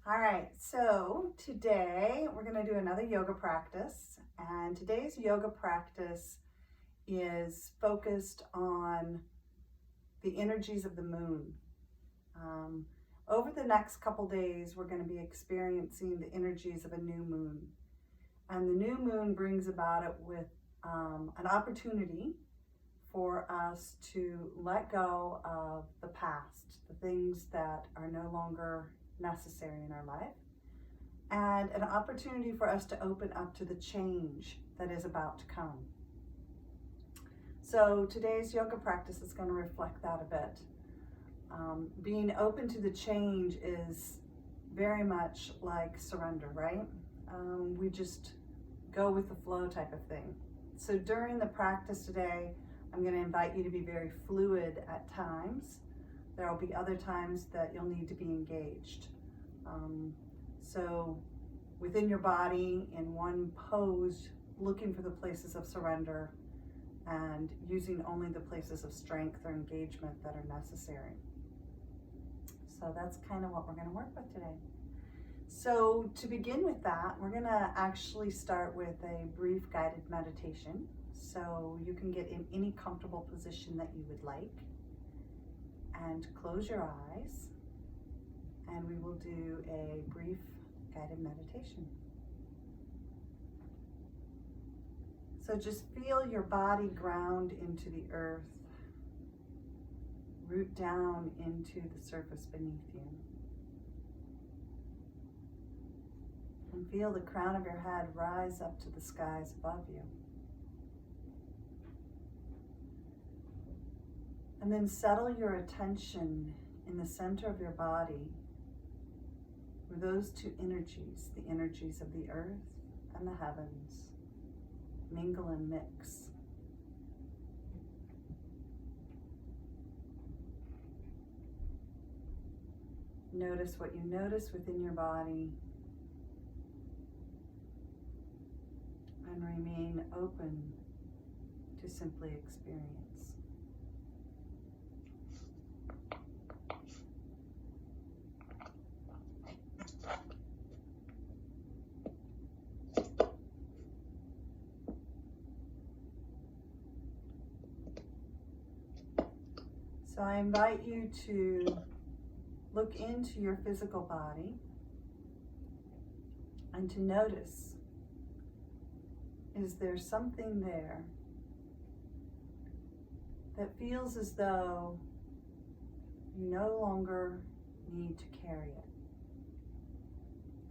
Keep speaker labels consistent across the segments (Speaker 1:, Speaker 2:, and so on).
Speaker 1: All right, so today we're going to do another yoga practice, and today's yoga practice is focused on the energies of the moon. Over the next couple days, we're going to be experiencing the energies of a new moon, and the new moon brings about it with an opportunity for us to let go of the past, the things that are no longer necessary in our life, and an opportunity for us to open up to the change that is about to come. So today's yoga practice is going to reflect that a bit. Being open to the change is very much like surrender, right? We just go with the flow type of thing. So during the practice today, I'm going to invite you to be very fluid at times. There will be other times that you'll need to be engaged. So within your body, in one pose, looking for the places of surrender and using only the places of strength or engagement that are necessary. So that's kind of what we're going to work with today. So to begin with that, we're going to actually start with a brief guided meditation. So you can get in any comfortable position that you would like, and close your eyes, and we will do a brief guided meditation. So just feel your body ground into the earth, root down into the surface beneath you. And feel the crown of your head rise up to the skies above you. And then settle your attention in the center of your body where those two energies, the energies of the earth and the heavens, mingle and mix. Notice what you notice within your body and remain open to simply experience. So I invite you to look into your physical body and to notice, is there something there that feels as though you no longer need to carry it?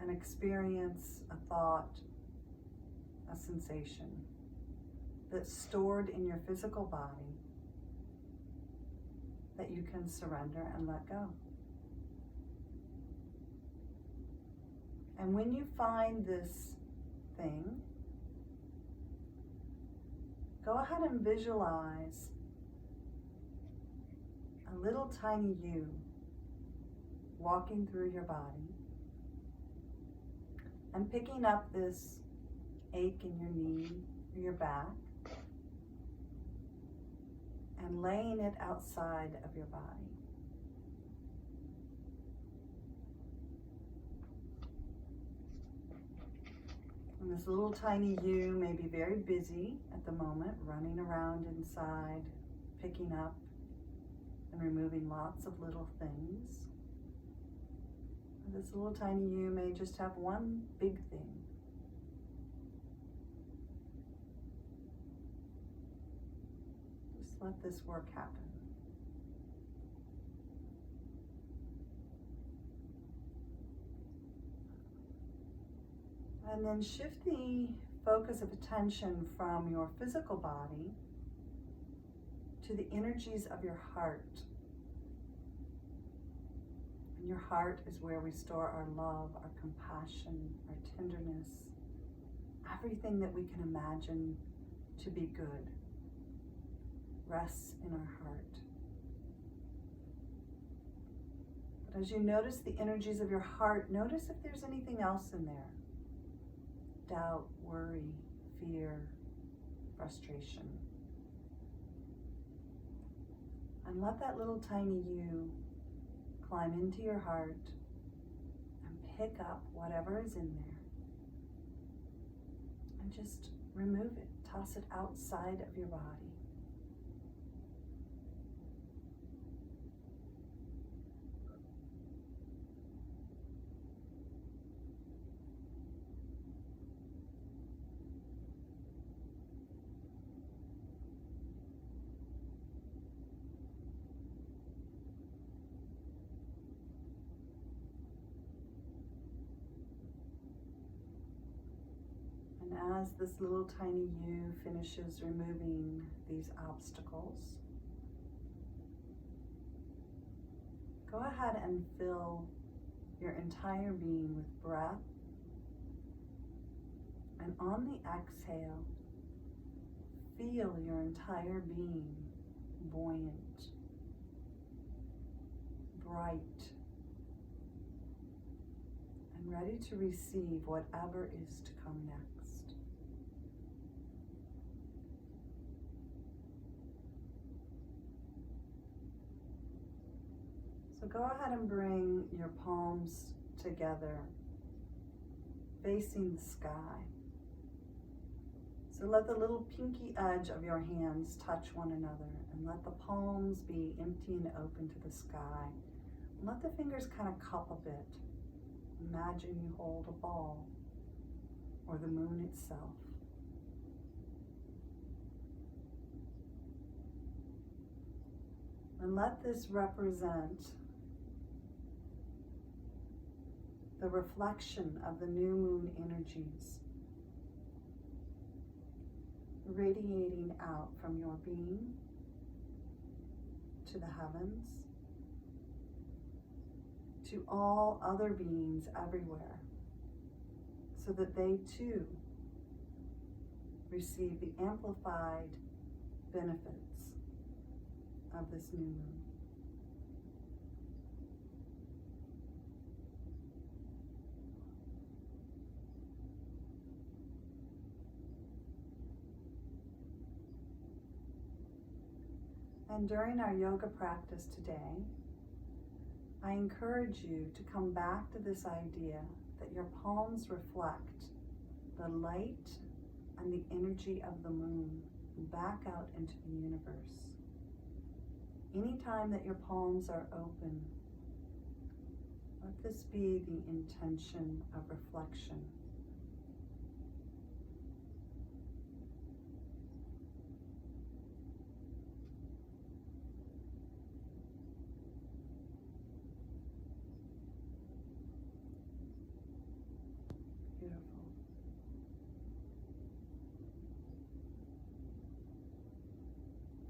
Speaker 1: An experience, a thought, a sensation that's stored in your physical body that you can surrender and let go. And when you find this thing, go ahead and visualize a little tiny you walking through your body and picking up this ache in your knee or your back and laying it outside of your body. And this little tiny you may be very busy at the moment, running around inside, picking up and removing lots of little things. This little tiny you may just have one big thing. Just let this work happen. And then shift the focus of attention from your physical body to the energies of your heart. And your heart is where we store our love, our compassion, our tenderness, everything that we can imagine to be good rests in our heart. But as you notice the energies of your heart, notice if there's anything else in there. Doubt, worry, fear, frustration. And let that little tiny you climb into your heart and pick up whatever is in there and just remove it, toss it outside of your body. And as this little tiny you finishes removing these obstacles, go ahead and fill your entire being with breath. And on the exhale, feel your entire being buoyant, bright, and ready to receive whatever is to come next. So go ahead and bring your palms together, facing the sky. So let the little pinky edge of your hands touch one another, and let the palms be empty and open to the sky. And let the fingers kind of cup a bit. Imagine you hold a ball or the moon itself. And let this represent the reflection of the new moon energies radiating out from your being to the heavens, to all other beings everywhere, so that they too receive the amplified benefits of this new moon. And during our yoga practice today, I encourage you to come back to this idea that your palms reflect the light and the energy of the moon back out into the universe. Anytime that your palms are open, let this be the intention of reflection. Beautiful.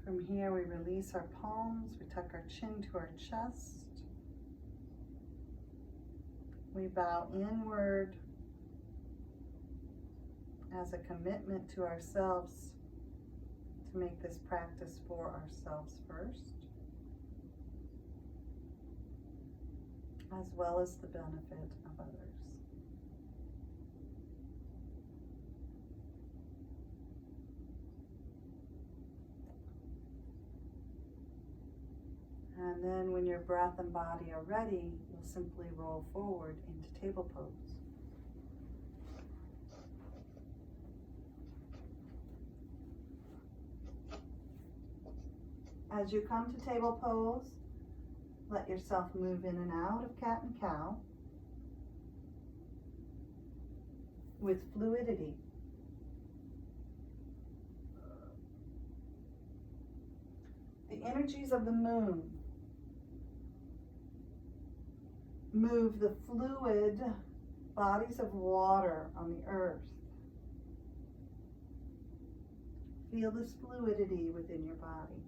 Speaker 1: From here, we release our palms, we tuck our chin to our chest. We bow inward as a commitment to ourselves to make this practice for ourselves first, as well as the benefit of others. And then when your breath and body are ready, you'll simply roll forward into table pose. As you come to table pose, let yourself move in and out of cat and cow with fluidity. The energies of the moon move the fluid bodies of water on the earth. Feel this fluidity within your body.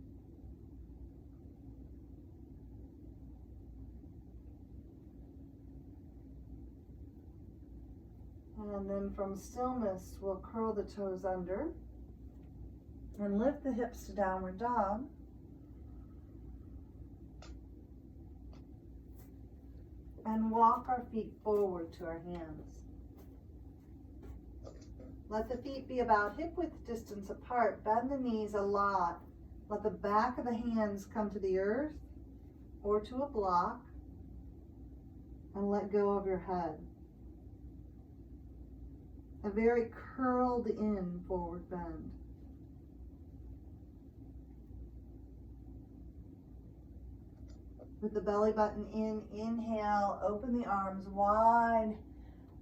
Speaker 1: And then from stillness, we'll curl the toes under and lift the hips to downward dog. And walk our feet forward to our hands. Let the feet be about hip-width distance apart. Bend the knees a lot. Let the back of the hands come to the earth or to a block. And let go of your head. a very curled in forward bend. With the belly button in, inhale, open the arms wide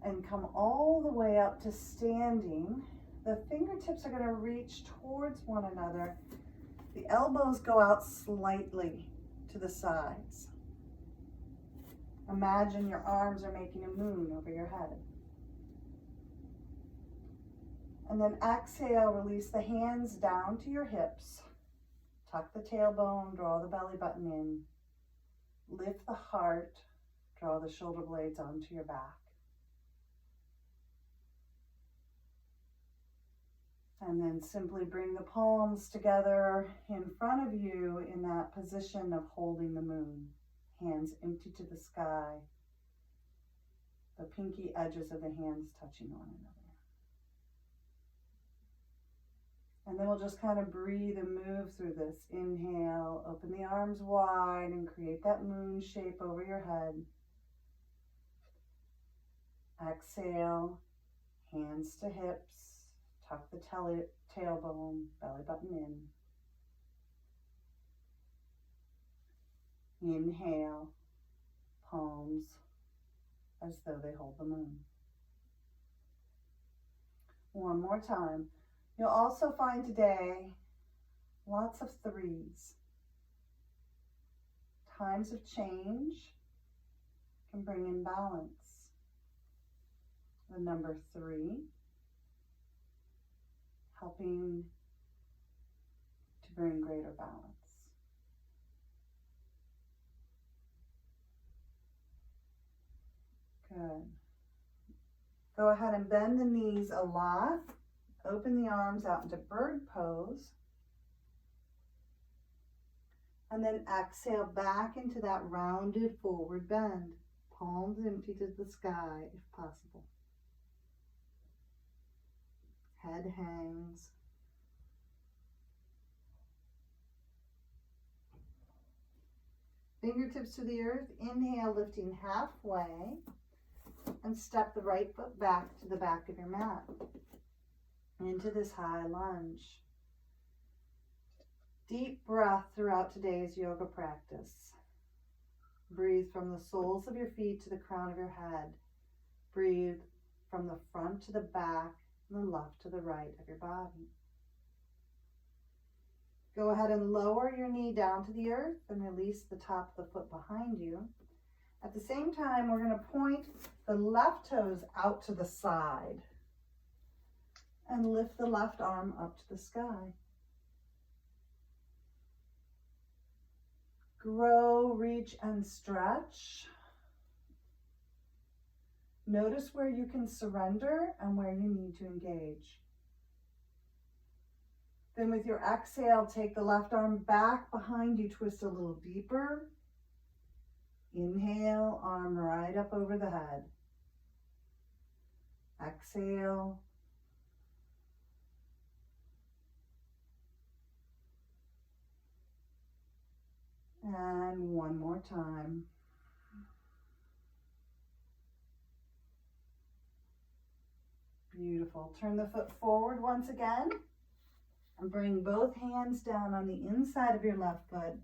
Speaker 1: and come all the way up to standing. The fingertips are going to reach towards one another. The elbows go out slightly to the sides. Imagine your arms are making a moon over your head. And then exhale, release the hands down to your hips. Tuck the tailbone, draw the belly button in. Lift the heart, draw the shoulder blades onto your back. And then simply bring the palms together in front of you in that position of holding the moon. Hands empty to the sky. The pinky edges of the hands touching one another. And then we'll just kind of breathe and move through this. Inhale, open the arms wide and create that moon shape over your head. Exhale, hands to hips, tuck the tailbone, belly button in. Inhale, palms as though they hold the moon. One more time. You'll also find today lots of threes. Times of change can bring in balance. The number 3, helping to bring greater balance. Good. Go ahead and bend the knees a lot. Open the arms out into bird pose. And then exhale back into that rounded forward bend. Palms empty to the sky if possible. Head hangs. Fingertips to the earth. Inhale, lifting halfway. And step the right foot back to the back of your mat. Into this high lunge. Deep breath throughout today's yoga practice. Breathe from the soles of your feet to the crown of your head. Breathe from the front to the back and the left to the right of your body. Go ahead and lower your knee down to the earth and release the top of the foot behind you. At the same time, we're going to point the left toes out to the side. And lift the left arm up to the sky. Grow, reach, and stretch. Notice where you can surrender and where you need to engage. Then with your exhale, take the left arm back behind you, twist a little deeper. Inhale, arm right up over the head. Exhale. And one more time. Beautiful. Turn the foot forward once again and bring both hands down on the inside of your left foot.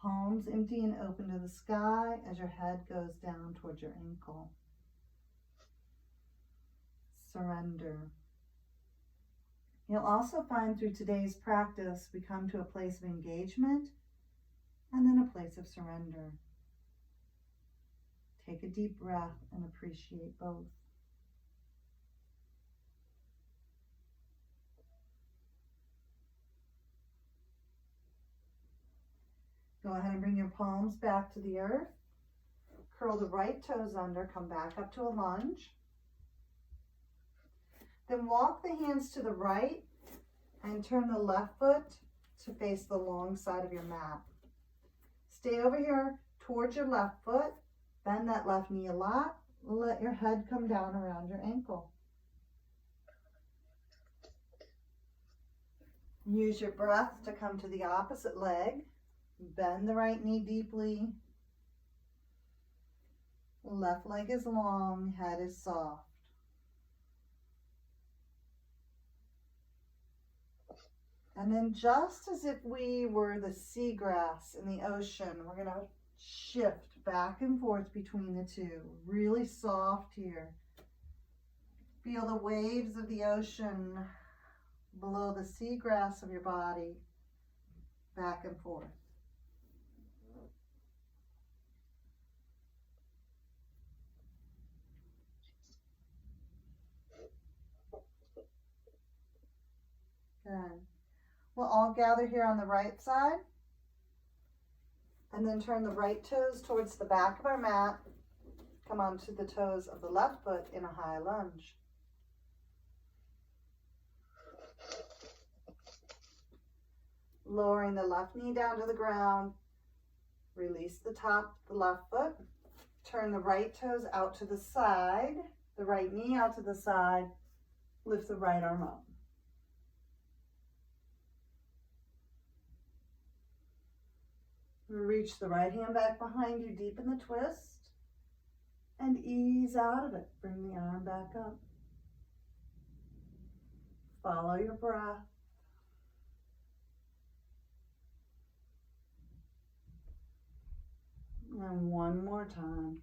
Speaker 1: Palms empty and open to the sky as your head goes down towards your ankle. Surrender. You'll also find through today's practice, we come to a place of engagement and then a place of surrender. Take a deep breath and appreciate both. Go ahead and bring your palms back to the earth. Curl the right toes under, come back up to a lunge. Then walk the hands to the right and turn the left foot to face the long side of your mat. Stay over here towards your left foot. Bend that left knee a lot. Let your head come down around your ankle. Use your breath to come to the opposite leg. Bend the right knee deeply. Left leg is long, head is soft. And then just as if we were the seagrass in the ocean, we're going to shift back and forth between the two. Really soft here. Feel the waves of the ocean below the seagrass of your body, back and forth. Good. We'll all gather here on the right side and then turn the right toes towards the back of our mat. Come onto the toes of the left foot in a high lunge. Lowering the left knee down to the ground. Release the top of the left foot. Turn the right toes out to the side. The right knee out to the side. Lift the right arm up. Reach the right hand back behind you, deepen the twist, and ease out of it. Bring the arm back up. Follow your breath. And one more time.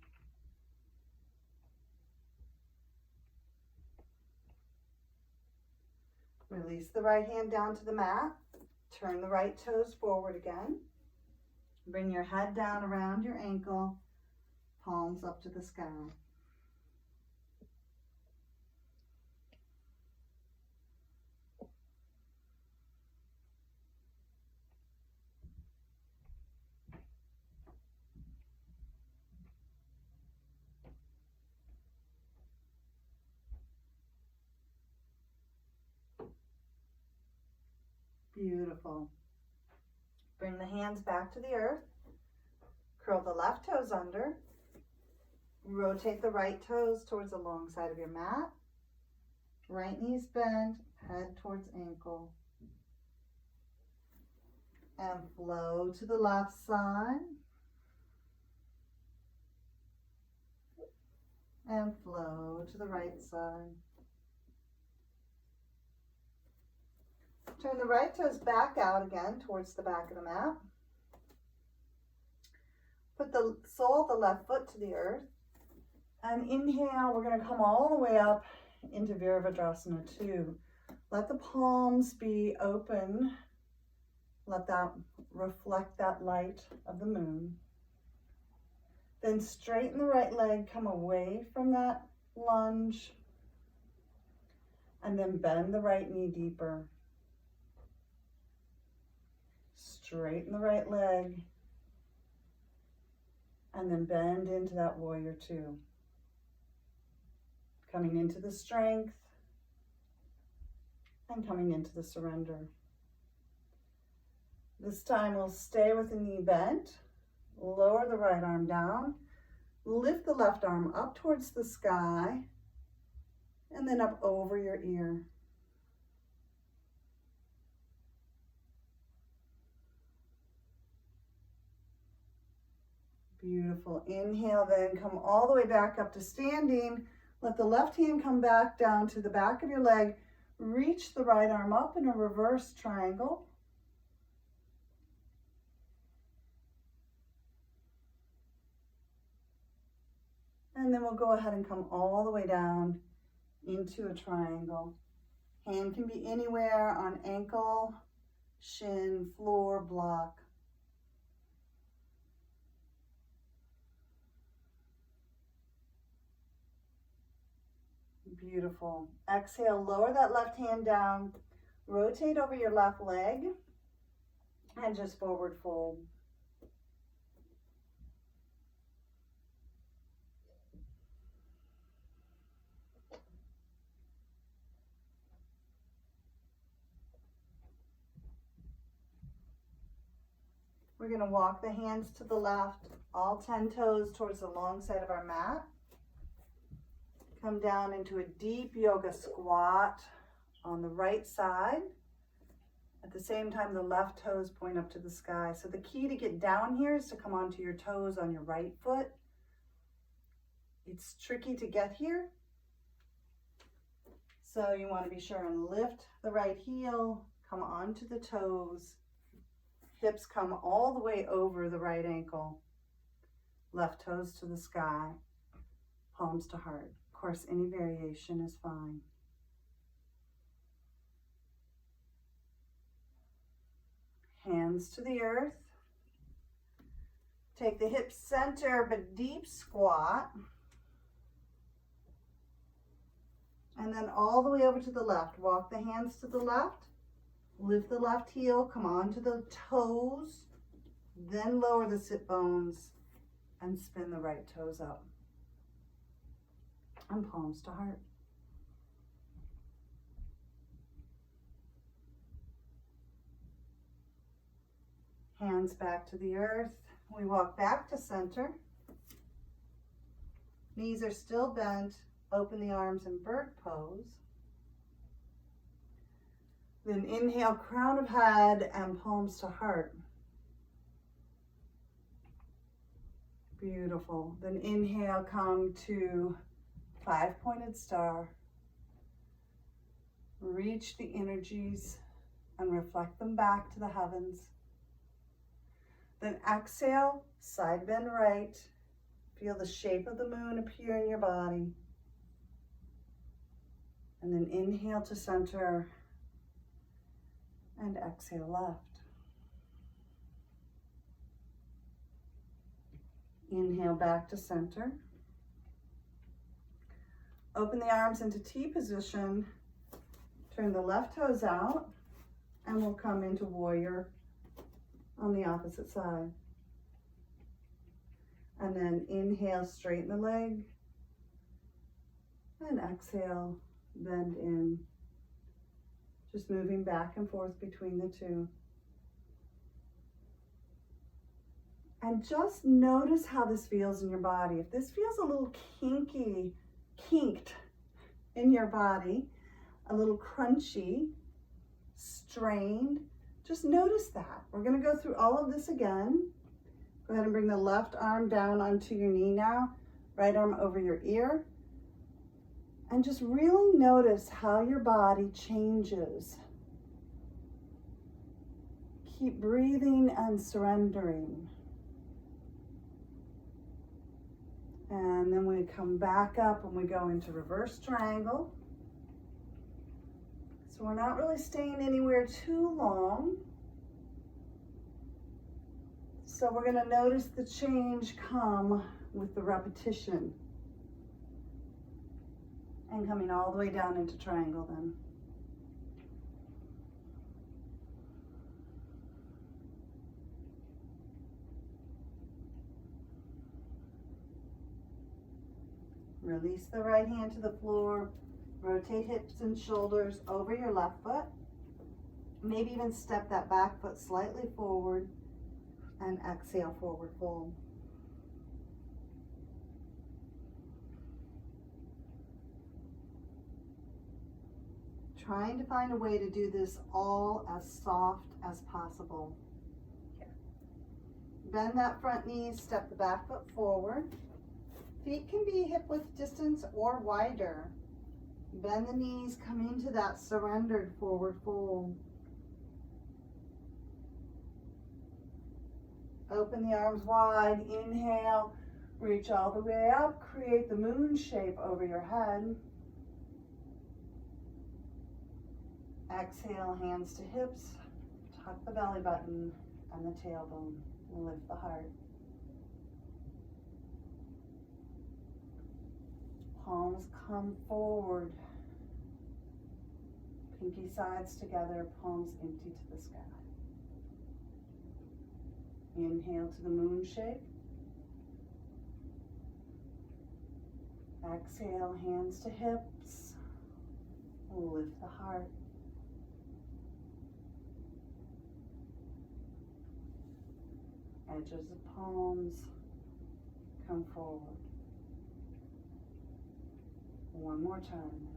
Speaker 1: Release the right hand down to the mat. Turn the right toes forward again. Bring your head down around your ankle, palms up to the sky. Beautiful. Bring the hands back to the earth. Curl the left toes under. Rotate the right toes towards the long side of your mat. Right knees bend, head towards ankle. And flow to the left side. And flow to the right side. Turn the right toes back out again towards the back of the mat. Put the sole of the left foot to the earth. And inhale, we're going to come all the way up into Virabhadrasana 2. Let the palms be open. Let that reflect that light of the moon. Then straighten the right leg, come away from that lunge. And then bend the right knee deeper. Straighten the right leg, and then bend into that warrior 2. Coming into the strength, and coming into the surrender. This time we'll stay with the knee bent, lower the right arm down, lift the left arm up towards the sky, and then up over your ear. Beautiful. Inhale, then come all the way back up to standing. Let the left hand come back down to the back of your leg. Reach the right arm up in a reverse triangle. And then we'll go ahead and come all the way down into a triangle. Hand can be anywhere on ankle, shin, floor, block. Beautiful. Exhale, lower that left hand down, rotate over your left leg, and just forward fold. We're going to walk the hands to the left, all 10 toes towards the long side of our mat. Come down into a deep yoga squat on the right side. At the same time, the left toes point up to the sky. So the key to get down here is to come onto your toes on your right foot. It's tricky to get here. So you want to be sure and lift the right heel, come onto the toes. Hips come all the way over the right ankle. Left toes to the sky. Palms to heart. Of course, any variation is fine. Hands to the earth. Take the hips center, but deep squat. And then all the way over to the left. Walk the hands to the left. Lift the left heel, come onto the toes. Then lower the sit bones and spin the right toes up. And palms to heart. Hands back to the earth. We walk back to center. Knees are still bent. Open the arms in bird pose. Then inhale, crown of head and palms to heart. Beautiful. Then inhale, come to 5-pointed star. Reach the energies and reflect them back to the heavens. Then exhale, side bend right. Feel the shape of the moon appear in your body. And then inhale to center and exhale left. Inhale back to center. Open the arms into T position. Turn the left toes out and we'll come into warrior on the opposite side. And then inhale, straighten the leg. And exhale, bend in. Just moving back and forth between the two. And just notice how this feels in your body. If this feels a little kinked in your body, a little crunchy, strained, just notice that. We're going to go through all of this again. Go ahead and bring the left arm down onto your knee now, right arm over your ear. And just really notice how your body changes. Keep breathing and surrendering. And then we come back up and we go into reverse triangle. So we're not really staying anywhere too long. So we're going to notice the change come with the repetition. And coming all the way down into triangle then. Release the right hand to the floor. Rotate hips and shoulders over your left foot. Maybe even step that back foot slightly forward and exhale, forward fold. Trying to find a way to do this all as soft as possible. Bend that front knee, step the back foot forward. Feet can be hip width distance or wider. Bend the knees, come into that surrendered forward fold. Open the arms wide, inhale, reach all the way up, create the moon shape over your head. Exhale, hands to hips, tuck the belly button and the tailbone, lift the heart. Palms come forward, pinky sides together, palms empty to the sky. Inhale to the moon shape. Exhale, hands to hips, lift the heart. Edges of palms come forward. One more time.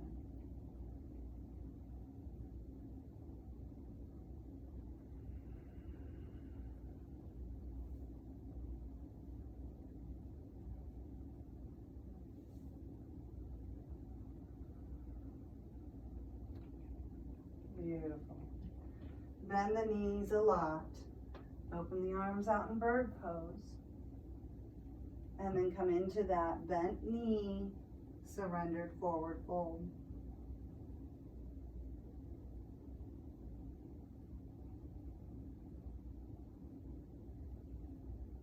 Speaker 1: Beautiful. Bend the knees a lot. Open the arms out in bird pose. And then come into that bent knee, surrendered forward fold.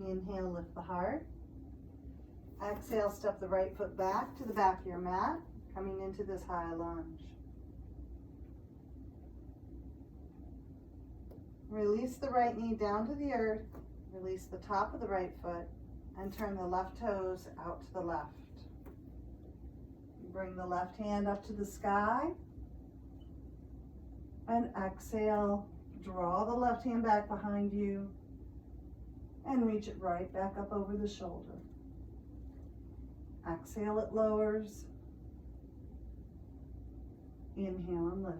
Speaker 1: Inhale, lift the heart. Exhale, step the right foot back to the back of your mat, coming into this high lunge. Release the right knee down to the earth, release the top of the right foot, and turn the left toes out to the left. Bring the left hand up to the sky, and exhale, draw the left hand back behind you, and reach it right back up over the shoulder. Exhale, it lowers. Inhale and lift.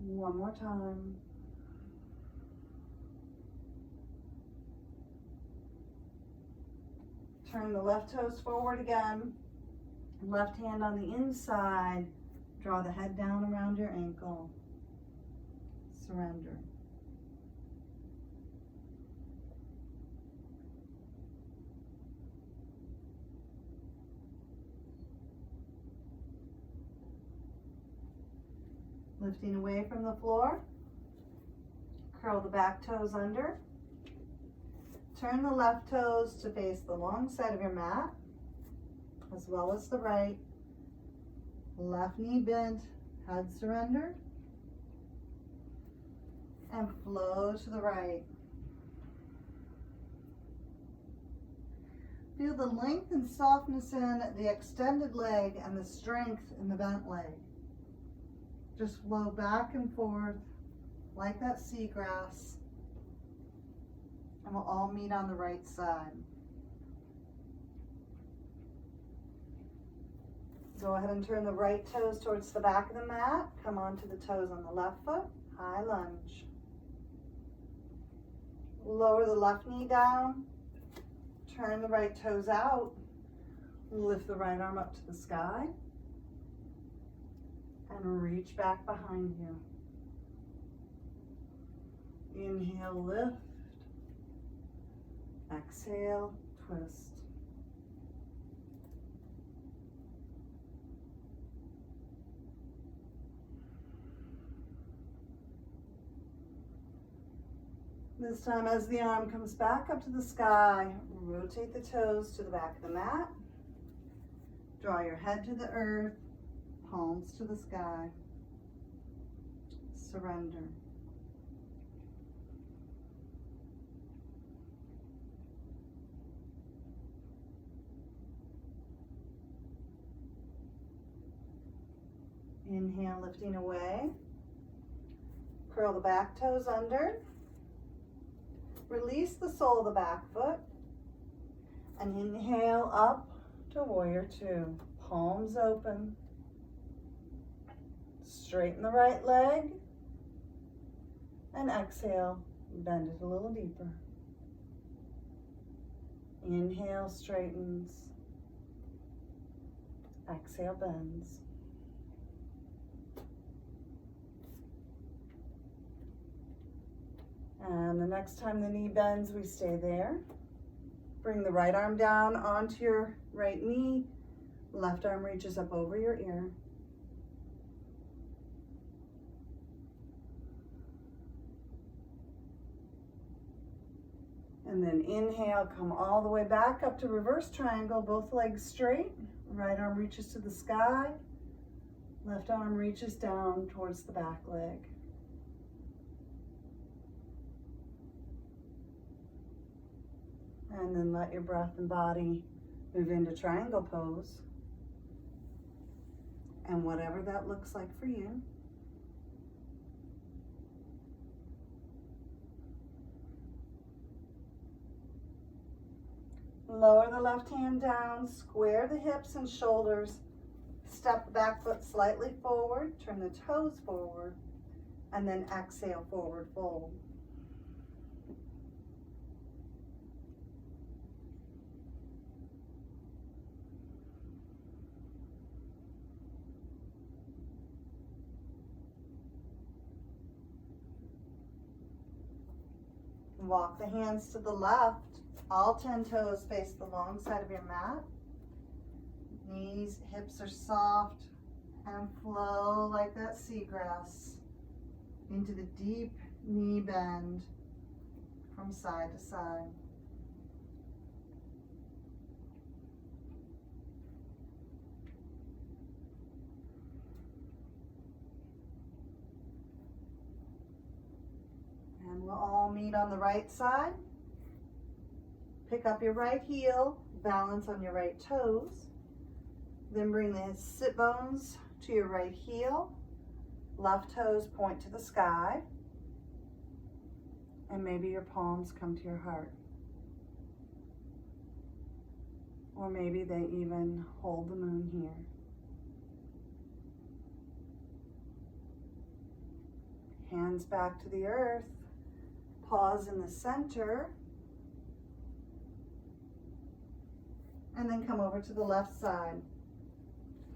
Speaker 1: One more time. Turn the left toes forward again. Left hand on the inside. Draw the head down around your ankle. Surrender. Lifting away from the floor. Curl the back toes under. Turn the left toes to face the long side of your mat, as well as the right. Left knee bent, head surrendered. And flow to the right. Feel the length and softness in the extended leg and the strength in the bent leg. Just flow back and forth like that seagrass. And we'll all meet on the right side. Go ahead and turn the right toes towards the back of the mat. Come onto the toes on the left foot. High lunge. Lower the left knee down. Turn the right toes out. Lift the right arm up to the sky. And reach back behind you. Inhale, lift. Exhale, twist. This time, as the arm comes back up to the sky, rotate the toes to the back of the mat. Draw your head to the earth, palms to the sky. Surrender. Inhale, lifting away. Curl the back toes under. Release the sole of the back foot. And inhale up to warrior two. Palms open. Straighten the right leg. And exhale, bend it a little deeper. Inhale, straightens. Exhale, bends. And the next time the knee bends, we stay there. Bring the right arm down onto your right knee. Left arm reaches up over your ear. And then inhale, come all the way back up to reverse triangle, both legs straight. Right arm reaches to the sky. Left arm reaches down towards the back leg. And then let your breath and body move into triangle pose. And whatever that looks like for you. Lower the left hand down, square the hips and shoulders, step the back foot slightly forward, turn the toes forward, and then exhale, forward fold. walk the hands to the left. All 10 toes face the long side of your mat. Knees, hips are soft and flow like that seagrass into the deep knee bend from side to side. And we'll all meet on the right side. Pick up your right heel, balance on your right toes. Then bring the sit bones to your right heel. Left toes point to the sky. And maybe your palms come to your heart. Or maybe they even hold the moon here. Hands back to the earth. Pause in the center. And then come over to the left side.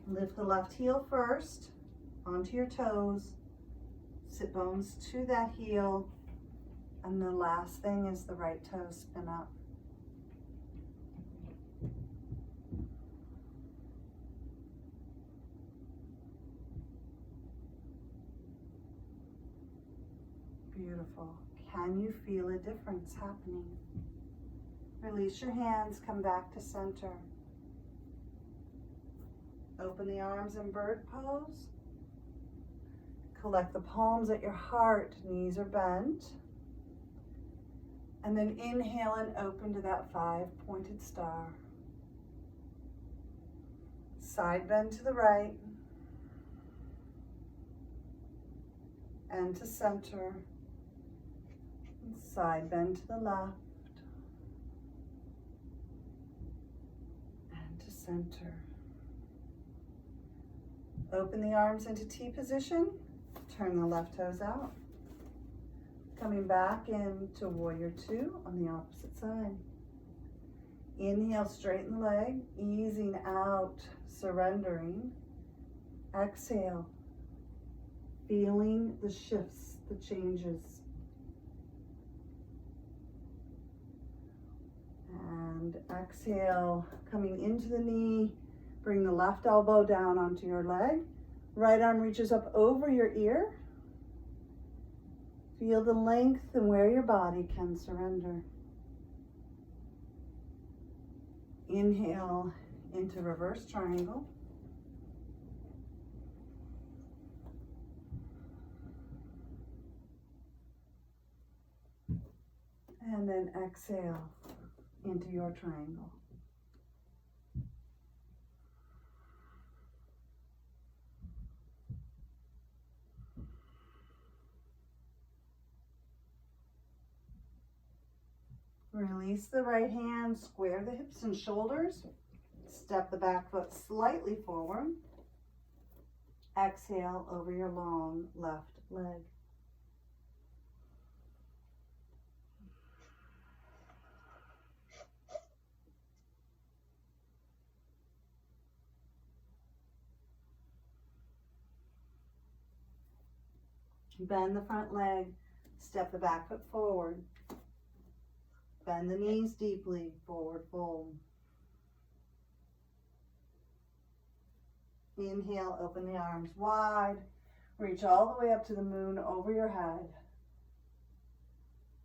Speaker 1: Lift the left heel first onto your toes. Sit bones to that heel. And the last thing is the right toe spin up. Beautiful. Can you feel a difference happening? Release your hands, come back to center. Open the arms in bird pose. Collect the palms at your heart, knees are bent. And then inhale and open to that 5-pointed star. Side bend to the right. And to center. Side bend to the left. And to center. Open the arms into T position. Turn the left toes out. Coming back into Warrior Two on the opposite side. Inhale, straighten the leg, easing out, surrendering. Exhale, feeling the shifts, the changes. And exhale, coming into the knee, bring the left elbow down onto your leg. Right arm reaches up over your ear. Feel the length and where your body can surrender. Inhale into reverse triangle. And then exhale into your triangle. Release the right hand, square the hips and shoulders. Step the back foot slightly forward. Exhale over your long left leg. Bend the front leg, step the back foot forward. Bend the knees deeply, forward fold. Inhale, open the arms wide. Reach all the way up to the moon over your head.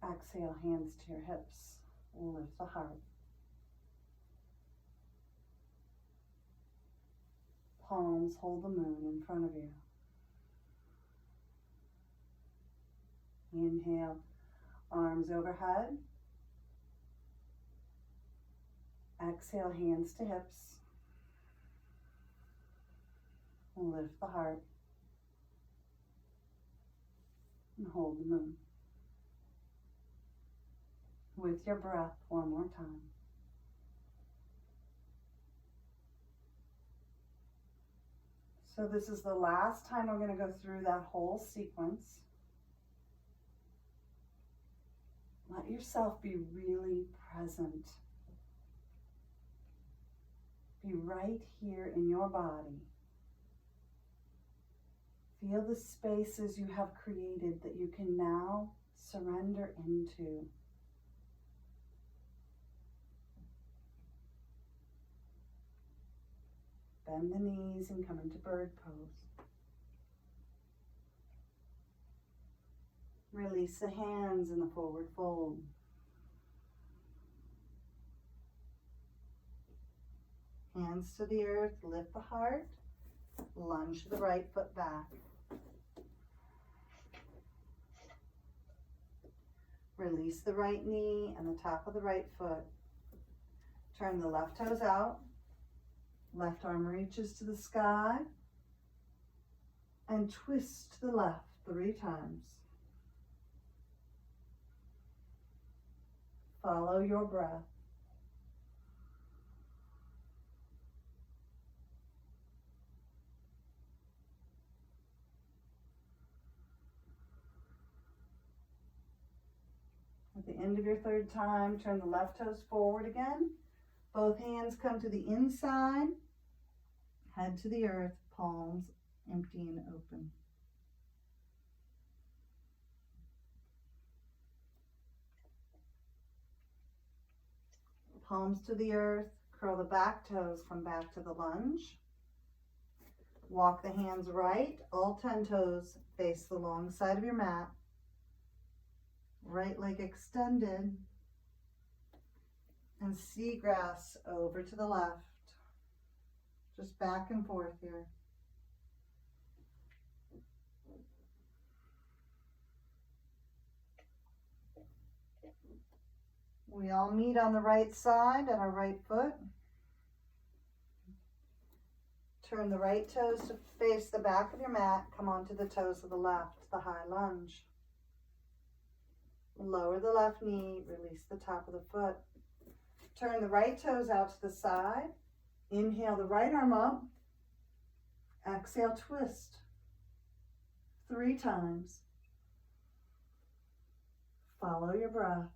Speaker 1: Exhale, hands to your hips. Lift the heart. Palms hold the moon in front of you. Inhale, arms overhead. Exhale, hands to hips. Lift the heart. And hold the moon. With your breath, one more time. So this is the last time we're going to go through that whole sequence. Let yourself be really present. Be right here in your body. Feel the spaces you have created that you can now surrender into. Bend the knees and come into bird pose. Release the hands in the forward fold. Hands to the earth, lift the heart, lunge the right foot back. Release the right knee and the top of the right foot. Turn the left toes out. Left arm reaches to the sky. And twist to the left 3 times. Follow your breath. At the end of your 3rd time, turn the left toes forward again. Both hands come to the inside. Head to the earth, palms empty and open. Palms to the earth, curl the back toes, come back to the lunge. Walk the hands right, all 10 toes face the long side of your mat. Right leg extended. And seagrass over to the left. Just back and forth here. We all meet on the right side at our right foot. Turn the right toes to face the back of your mat. Come onto the toes of the left, the high lunge. Lower the left knee, release the top of the foot. Turn the right toes out to the side. Inhale the right arm up. Exhale, twist 3 times. Follow your breath.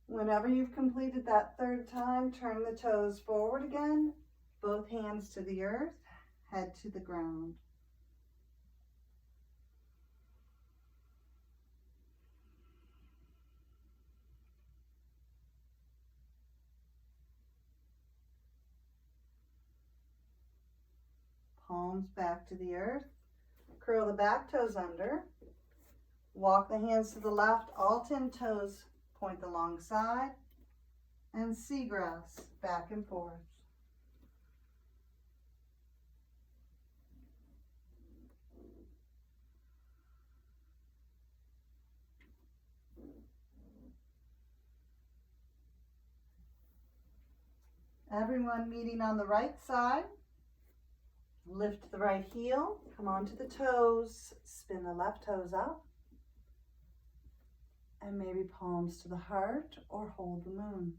Speaker 1: Whenever you've completed that 3rd time, turn the toes forward again, both hands to the earth, head to the ground. Palms back to the earth. Curl the back toes under. Walk the hands to the left, all 10 toes point the long side, and seagrass back and forth. Everyone meeting on the right side. Lift the right heel, come onto the toes, spin the left toes up. And maybe palms to the heart or hold the moon.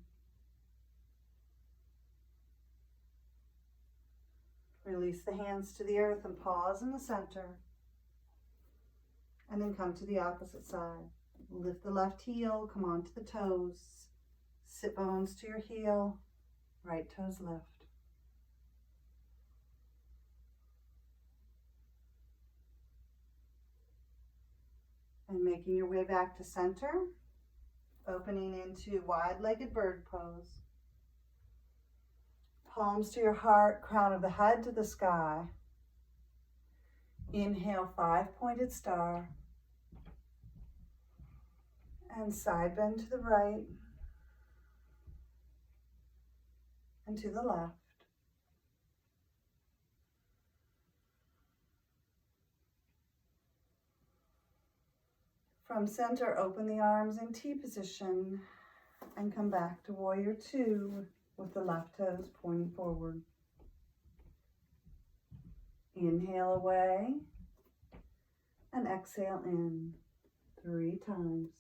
Speaker 1: Release the hands to the earth and pause in the center. And then come to the opposite side. Lift the left heel, come onto the toes. Sit bones to your heel, right toes lift. And making your way back to center, opening into wide-legged bird pose. Palms to your heart, crown of the head to the sky. Inhale, 5-pointed star. And side bend to the right and to the left. From center, open the arms in T position and come back to warrior 2 with the left toes pointing forward. Inhale away and exhale in 3 times.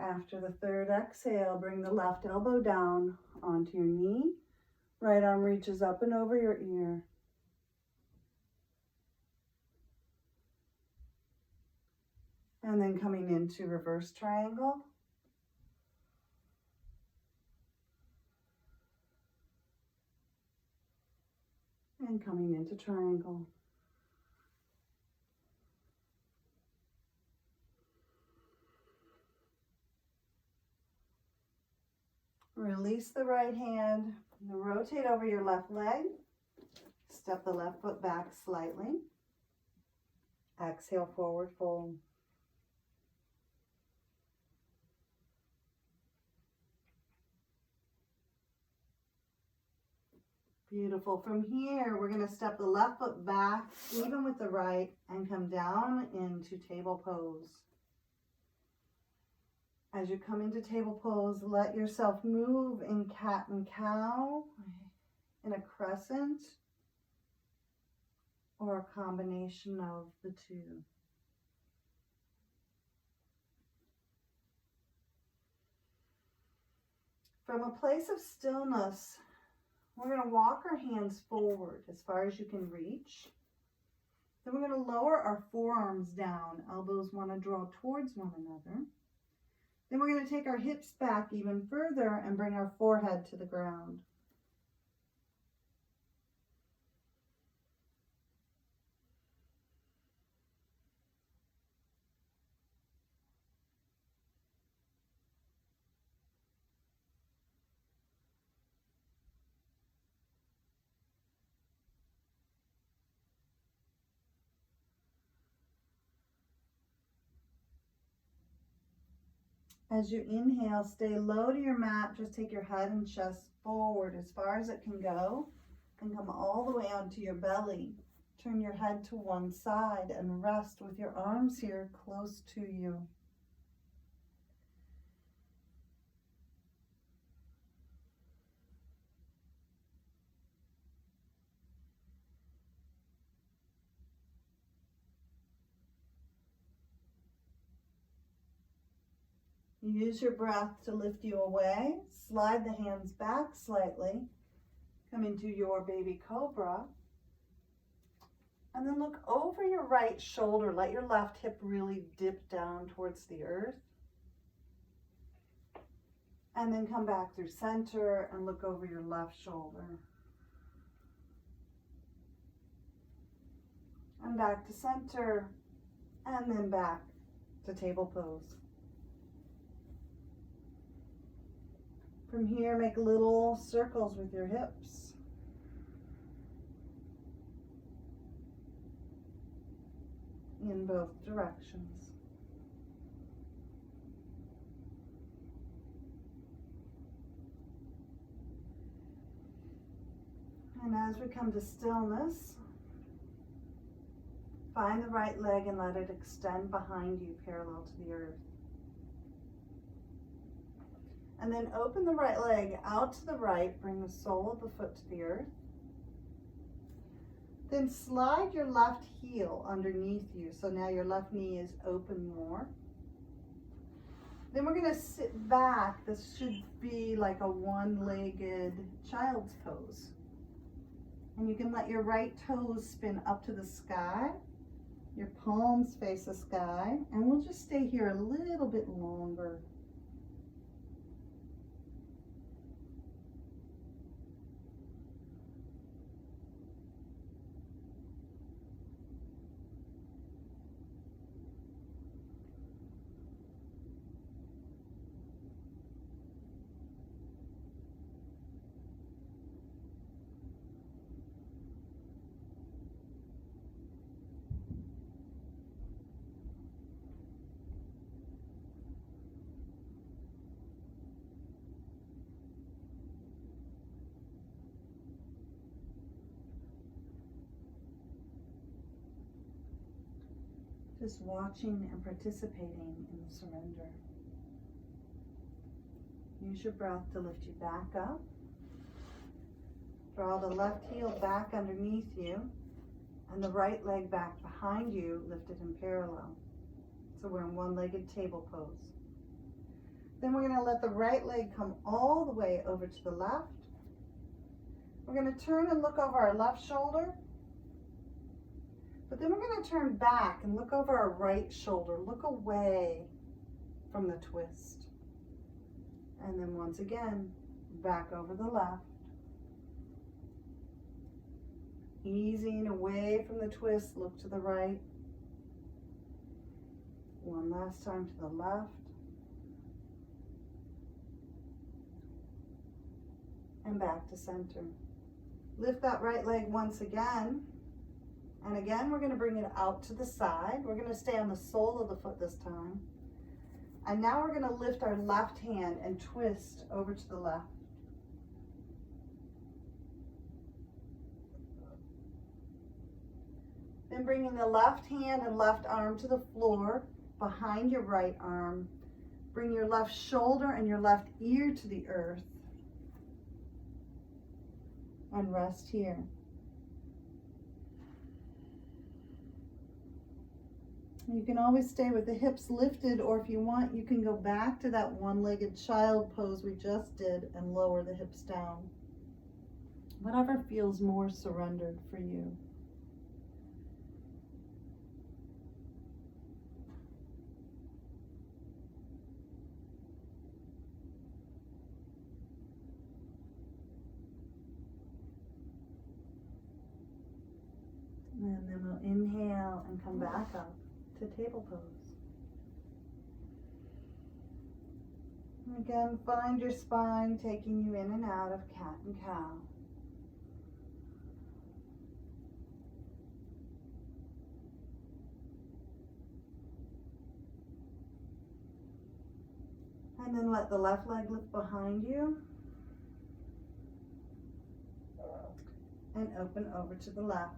Speaker 1: After the 3rd exhale, bring the left elbow down onto your knee. Right arm reaches up and over your ear. And then coming into reverse triangle. and coming into triangle. Release the right hand, rotate over your left leg, step the left foot back slightly. Exhale, forward fold. Beautiful. From here, we're going to step the left foot back, even with the right, and come down into table pose. As you come into table pose, let yourself move in cat and cow, in a crescent, or a combination of the two. From a place of stillness, we're going to walk our hands forward as far as you can reach. Then we're going to lower our forearms down. Elbows want to draw towards one another. Then we're going to take our hips back even further and bring our forehead to the ground. As you inhale, stay low to your mat. Just take your head and chest forward as far as it can go and come all the way onto your belly. Turn your head to one side and rest with your arms here close to you. Use your breath to lift you away. Slide the hands back slightly. Come into your baby cobra. And then look over your right shoulder. Let your left hip really dip down towards the earth. And then come back through center and look over your left shoulder. And back to center. And then back to table pose. From here, make little circles with your hips. In both directions. And as we come to stillness, find the right leg and let it extend behind you, parallel to the earth. And then open the right leg out to the right, bring the sole of the foot to the earth. Then slide your left heel underneath you, so now your left knee is open more. Then we're going to sit back. This should be like a one-legged child's pose. And you can let your right toes spin up to the sky. Your palms face the sky. And we'll just stay here a little bit longer. Just watching and participating in the surrender. Use your breath to lift you back up. Draw the left heel back underneath you and the right leg back behind you, lifted in parallel. So we're in one-legged table pose. Then we're going to let the right leg come all the way over to the left. We're going to turn and look over our left shoulder. But then we're going to turn back and look over our right shoulder. Look away from the twist. And then once again, back over the left. Easing away from the twist, look to the right. One last time to the left. And back to center. Lift that right leg once again. And again, we're going to bring it out to the side. We're going to stay on the sole of the foot this time. And now we're going to lift our left hand and twist over to the left. Then bringing the left hand and left arm to the floor behind your right arm. Bring your left shoulder and your left ear to the earth. And rest here. You can always stay with the hips lifted, or if you want, you can go back to that one-legged child pose we just did and lower the hips down. Whatever feels more surrendered for you. And then we'll inhale and come back up to table pose. And again, find your spine taking you in and out of cat and cow. And then let the left leg lift behind you. And open over to the left.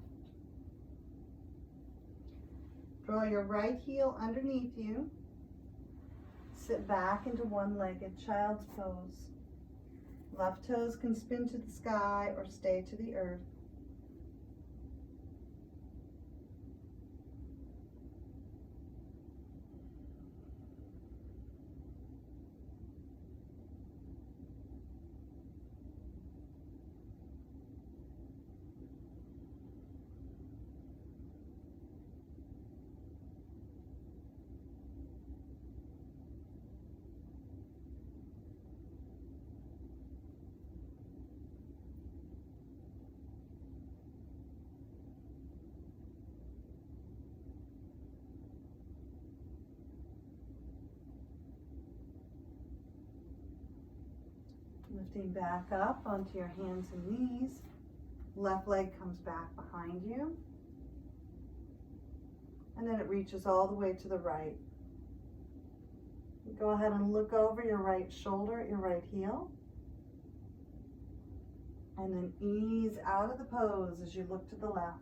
Speaker 1: Draw your right heel underneath you. Sit back into one-legged child's pose. Left toes can spin to the sky or stay to the earth. Lifting back up onto your hands and knees. Left leg comes back behind you. And then it reaches all the way to the right. Go ahead and look over your right shoulder at your right heel. And then ease out of the pose as you look to the left.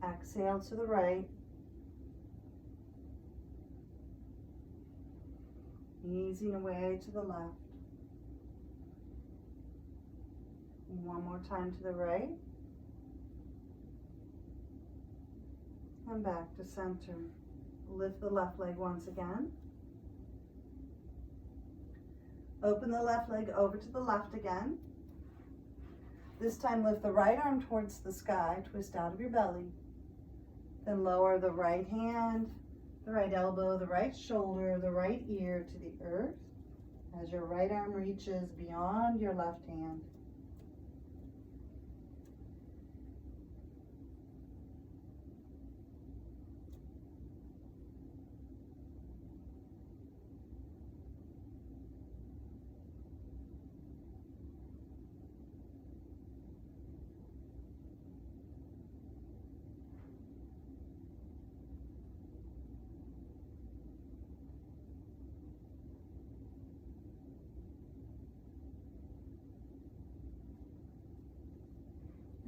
Speaker 1: Exhale to the right. Easing away to the left. And one more time to the right. And back to center. Lift the left leg once again. Open the left leg over to the left again. This time lift the right arm towards the sky, twist out of your belly. Then lower the right hand, the right elbow, the right shoulder, the right ear to the earth as your right arm reaches beyond your left hand.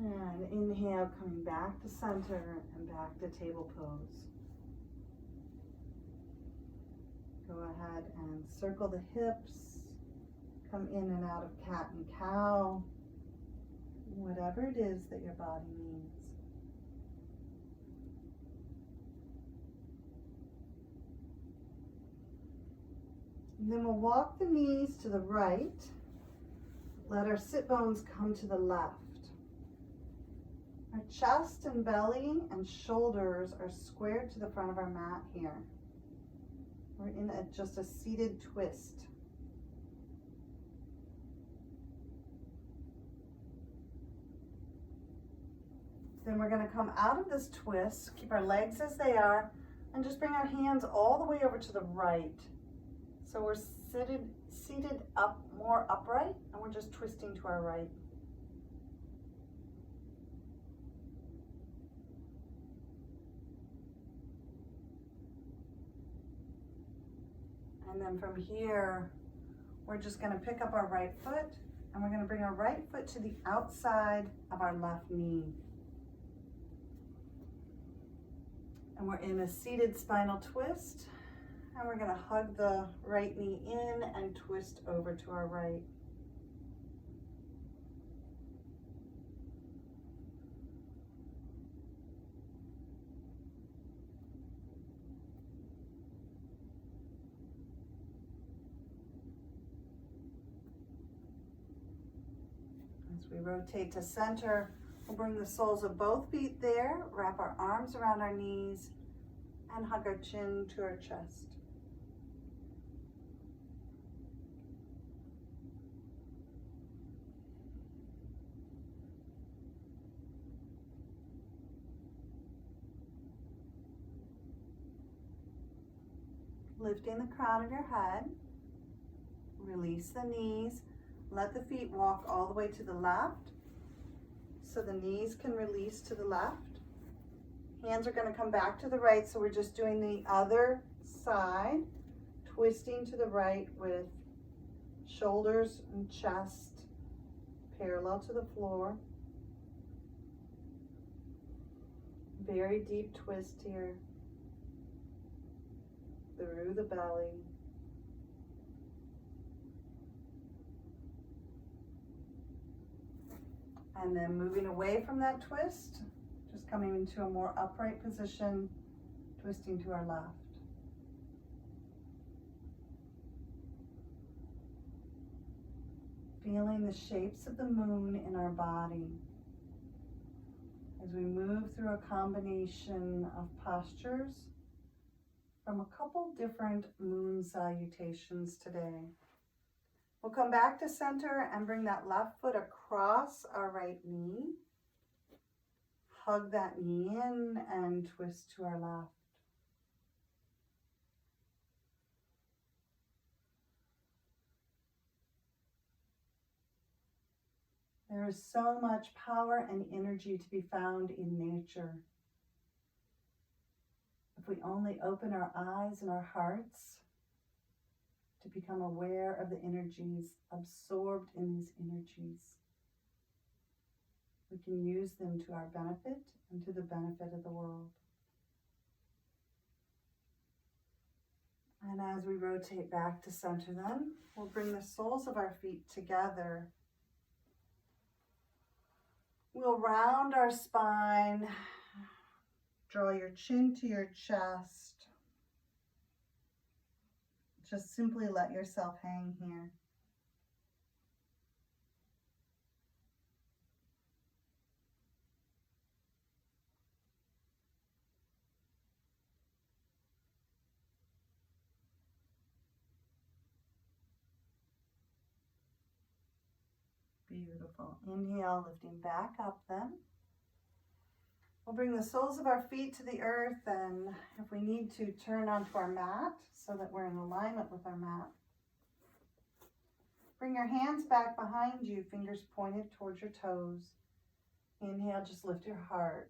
Speaker 1: And inhale, coming back to center and back to table pose. Go ahead and circle the hips. Come in and out of cat and cow. Whatever it is that your body needs. And then we'll walk the knees to the right. Let our sit bones come to the left. Our chest and belly and shoulders are squared to the front of our mat here. We're in just a seated twist. Then we're going to come out of this twist, keep our legs as they are, and just bring our hands all the way over to the right. So we're seated up more upright, and we're just twisting to our right. And then from here, we're just going to pick up our right foot, and we're going to bring our right foot to the outside of our left knee. And we're in a seated spinal twist, and we're going to hug the right knee in and twist over to our right. As we rotate to center, we'll bring the soles of both feet there, wrap our arms around our knees, and hug our chin to our chest. Lifting the crown of your head, release the knees, let the feet walk all the way to the left, so the knees can release to the left. Hands are going to come back to the right, so we're just doing the other side, twisting to the right with shoulders and chest parallel to the floor. Very deep twist here through the belly. And then moving away from that twist, just coming into a more upright position, twisting to our left. Feeling the shapes of the moon in our body as we move through a combination of postures from a couple different moon salutations today. We'll come back to center and bring that left foot across our right knee. Hug that knee in and twist to our left. There is so much power and energy to be found in nature. If we only open our eyes and our hearts to become aware of the energies, absorbed in these energies, we can use them to our benefit and to the benefit of the world. And as we rotate back to center then, we'll bring the soles of our feet together. We'll round our spine, draw your chin to your chest. Just simply let yourself hang here. Beautiful. Inhale, lifting back up then. We'll bring the soles of our feet to the earth, and if we need to, turn onto our mat so that we're in alignment with our mat. Bring your hands back behind you, fingers pointed towards your toes. Inhale, just lift your heart.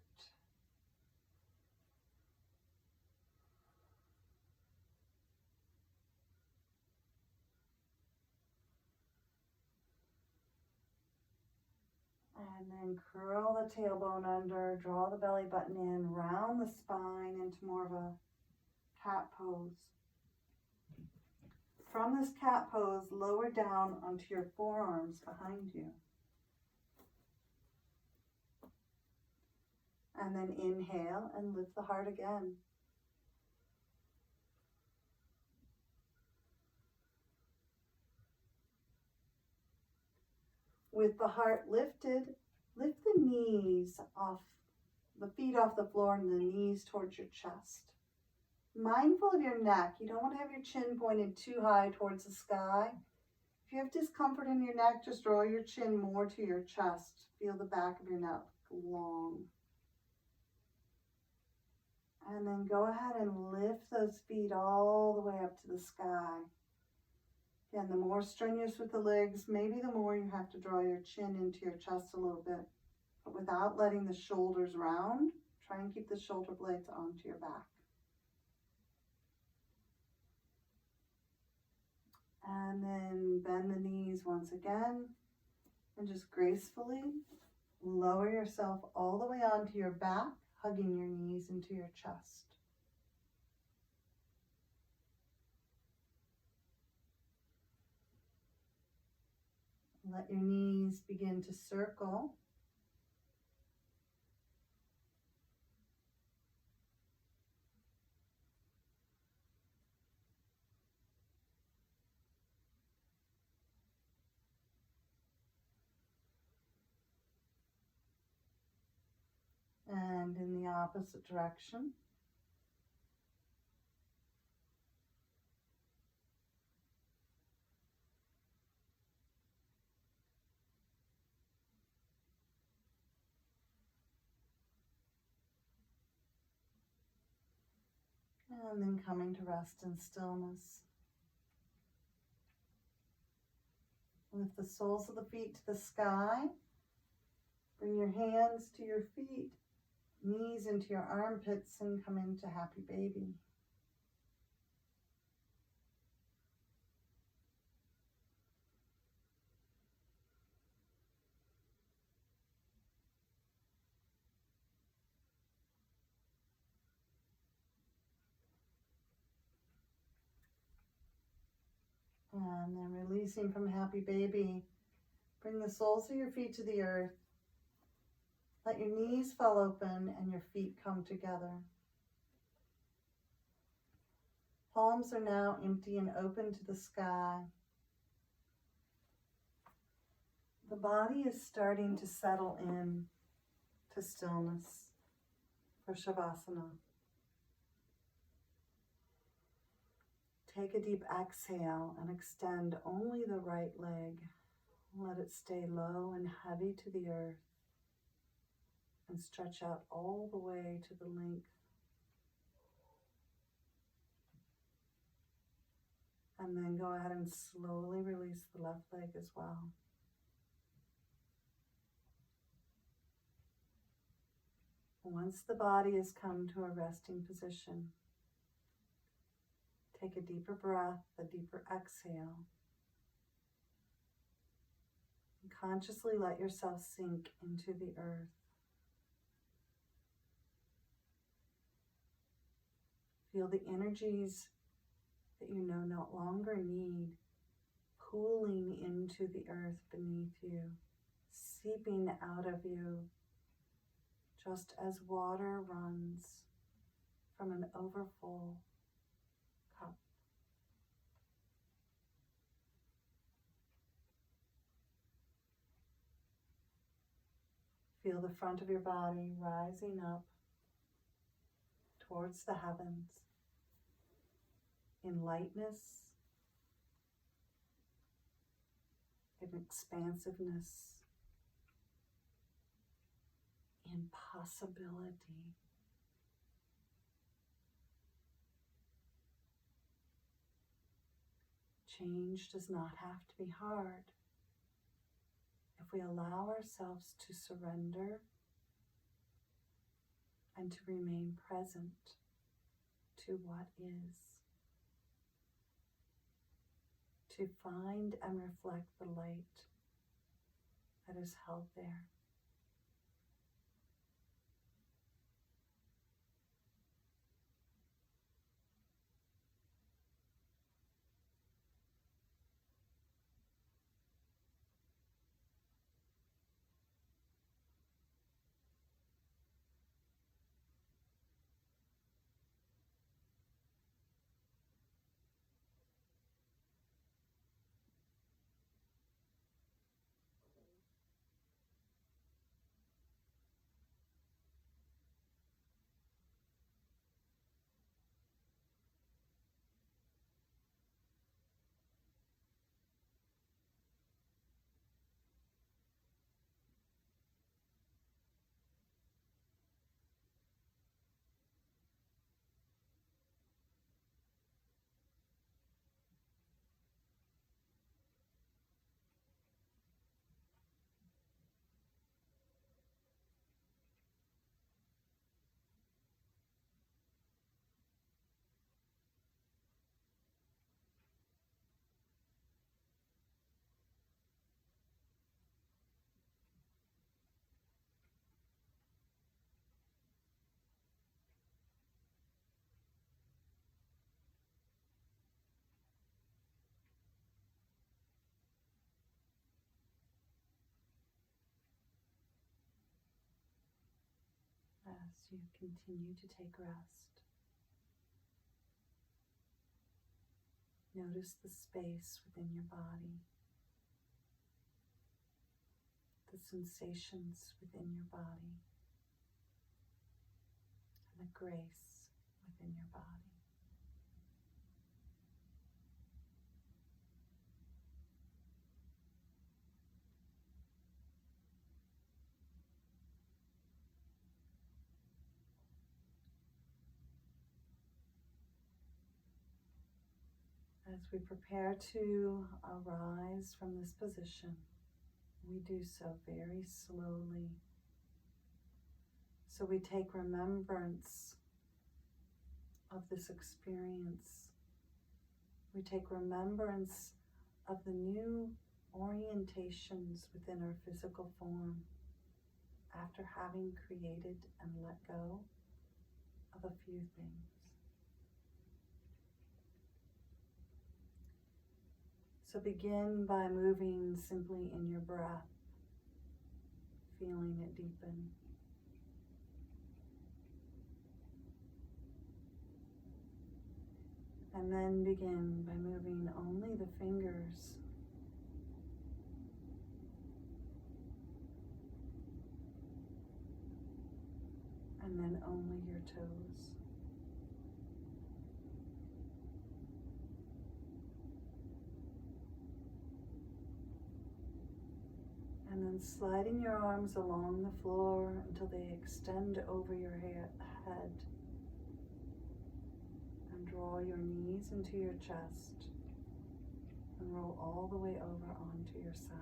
Speaker 1: And then curl the tailbone under, draw the belly button in, round the spine into more of a cat pose. From this cat pose, lower down onto your forearms behind you. And then inhale and lift the heart again. With the heart lifted, lift the knees off, the feet off the floor and the knees towards your chest. Mindful of your neck. You don't want to have your chin pointed too high towards the sky. If you have discomfort in your neck, just draw your chin more to your chest. Feel the back of your neck long. And then go ahead and lift those feet all the way up to the sky. Again, the more strenuous with the legs, maybe the more you have to draw your chin into your chest a little bit. But without letting the shoulders round, try and keep the shoulder blades onto your back. And then bend the knees once again. And just gracefully lower yourself all the way onto your back, hugging your knees into your chest. Let your knees begin to circle. And in the opposite direction. And then coming to rest in stillness. Lift the soles of the feet to the sky. Bring your hands to your feet, knees into your armpits, and come into happy baby. And then releasing from happy baby, bring the soles of your feet to the earth. Let your knees fall open and your feet come together. Palms are now empty and open to the sky. The body is starting to settle in to stillness for Shavasana. Take a deep exhale and extend only the right leg. Let it stay low and heavy to the earth and stretch out all the way to the length. And then go ahead and slowly release the left leg as well. Once the body has come to a resting position, take a deeper breath, a deeper exhale. And consciously let yourself sink into the earth. Feel the energies that you no longer need pooling into the earth beneath you, seeping out of you, just as water runs from an overfull cup. Feel the front of your body rising up towards the heavens in lightness, in expansiveness, in possibility. Change does not have to be hard if we allow ourselves to surrender and to remain present to what is, to find and reflect the light that is held there. as you continue to take rest. Notice the space within your body, the sensations within your body, and the grace within your body. As we prepare to arise from this position, we do so very slowly. So we take remembrance of this experience. We take remembrance of the new orientations within our physical form after having created and let go of a few things. So begin by moving simply in your breath, feeling it deepen. And then begin by moving only the fingers. And then only your toes. And then sliding your arms along the floor until they extend over your head. And draw your knees into your chest. And roll all the way over onto your side.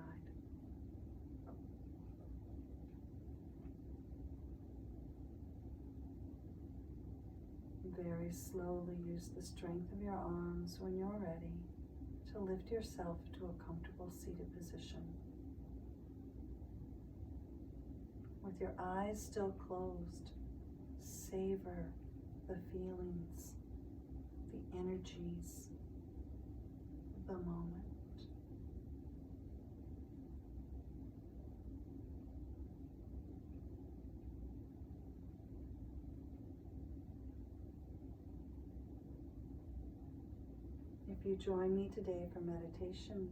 Speaker 1: Very slowly use the strength of your arms when you're ready to lift yourself to a comfortable seated position. With your eyes still closed, savor the feelings, the energies, the moment. If you join me today for meditation,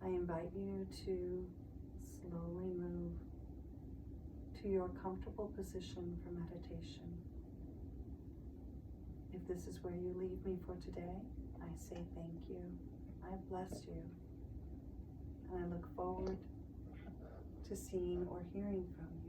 Speaker 1: I invite you to slowly move to your comfortable position for meditation. If this is where you leave me for today, I say thank you. I bless you. And I look forward to seeing or hearing from you